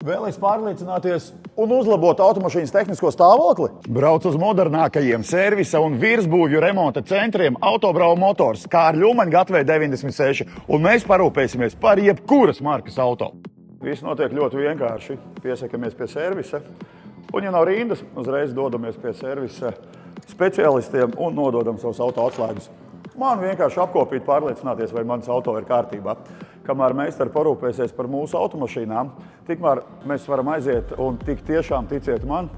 Vēlaties pārliecināties un uzlabot automašīnas tehnisko stāvokli? Brauc uz modernākajiem servisa un virsbūvju remonta centriem Autobrau Motors, kā ar Ļumaņa Gatvē 96, un mēs parūpēsimies par jebkuras markas auto. Viss notiek ļoti vienkārši. Piesakamies pie servisa, un ja nav rindas, uzreiz dodamies pie servisa speciālistiem un nododam savus auto atslēgus. Man vienkārši apkopīt, pārliecināties, vai mans auto ir kārtībā. Kamēr meistari parūpēsies par mūsu automašīnām, tikmēr mēs varam aiziet un tik tiešām, ticiet man,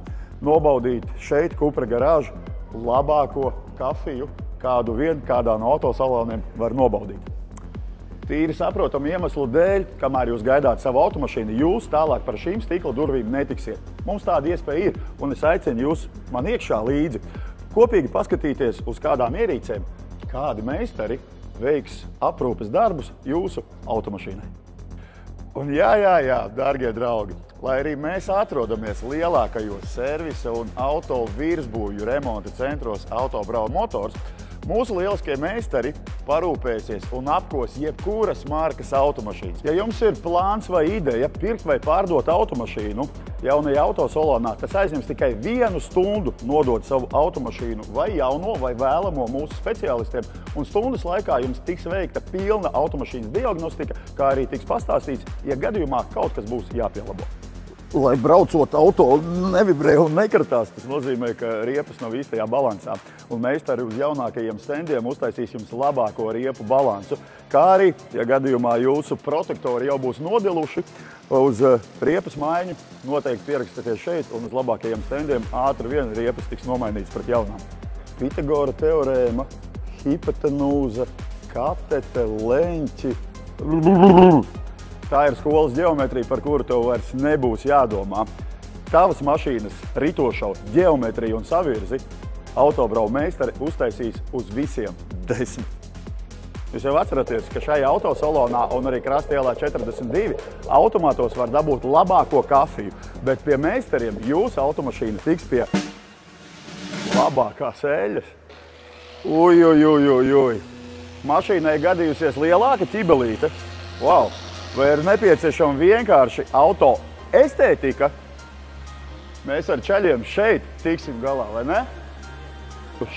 nobaudīt šeit Cupra garāžu labāko kafiju, kādu vien kādā no autosaloniem var nobaudīt. Tīri saprotam iemeslu dēļ, kamēr jūs gaidāt savu automašīnu, jūs tālāk par šīm stikla durvīm netiksiet. Mums tāda iespēja ir, un es aicinu jūs man iekšā līdzi, kopīgi paskatīties uz kādām ierīcēm, kādi meistari veiks aprūpes darbus jūsu automašīnai. Un jā, dārgie draugi, lai arī mēs atrodamies lielākajos servisa un auto virsbūvju remonta centros Autobrau Motors, mūsu lieliskie meistari parūpēsies un apkos jebkuras markas automašīnas. Ja jums ir plāns vai ideja pirkt vai pārdot automašīnu jaunajā autosalonā, tas aizņems tikai 1 stundu nodot savu automašīnu vai jauno vai vēlamo mūsu speciālistiem, un stundas laikā jums tiks veikta pilna automašīnas diagnostika, kā arī tiks pastāstīts, ja gadījumā kaut kas būs jāpielabo. Lai braucot auto nevibrē un nekratās, tas nozīmē, ka riepas nav īstajā balansā. Un meistari uz jaunākajiem stendiem uztaisīs jums labāko riepu balansu. Kā arī, ja gadījumā jūsu protektori jau būs nodiluši, uz riepas maiņu noteikti pierakstieties šeit, un uz labākajiem stendiem ātri vien riepas tiks nomainīts pret jaunām. Pitagora teorēma, hipotenūza, katete, leņķi. Tā ir skolas ģeometrija, par kuru tev vairs nebūs jādomā. Tavas mašīnas ritošo ģeometriju un savirzi Autobrau meistari uztaisīs uz visiem 10. Jūs jau atceraties, ka šajā autosalonā un arī Krastielā 42 automātos var dabūt labāko kafiju, bet pie meistariem jūsu automašīna tiks pie labākās eļas. Uj. Mašīnai gadījusies lielāka ķibelīte. Wow! Vai ir nepieciešama vienkārši auto estētika? Mēs ar čaļiem šeit tiksim galā, vai ne?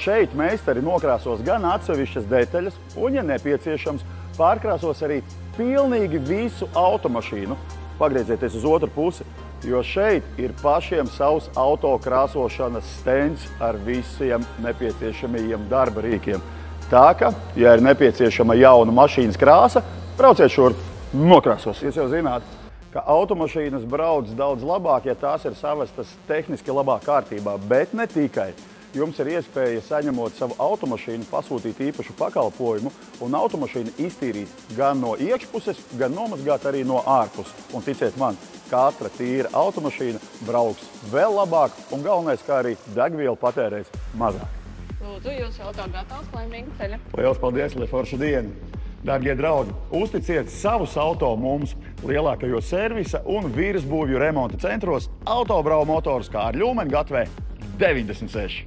Šeit meistari nokrāsos gan atsevišķas detaļas, un, ja nepieciešams, pārkrāsos arī pilnīgi visu automašīnu. Pagriezieties uz otru pusi, jo šeit ir pašiem savs auto krāsošanas stends ar visiem nepieciešamajiem darba rīkiem. Tā ka, ja ir nepieciešama jauna mašīnas krāsa, brauciet šurp. Nokrāsos. Jūs jau zināt, ka automašīnas brauc daudz labāk, ja tās ir savestas tehniski labāk kārtībā, bet ne tikai. Jums ir iespēja, saņemot savu automašīnu, pasūtīt īpašu pakalpojumu un automašīnu iztīrīt gan no iekšpuses, gan nomazgāt arī no ārpuses. Un ticiet man, katra tīra automašīna brauks vēl labāk un galvenais, kā arī degvielu patērēs mazāk. Lūdzu, jūsu auto gatavs, laimīga ceļa. Lielas paldies, lai forša diena! Dārgie draugi, uzticiet savus auto mums lielākajos servisa un virsbūvju remonta centros Autobrau Motors, kā ar Ļumaņa Gatvē 96.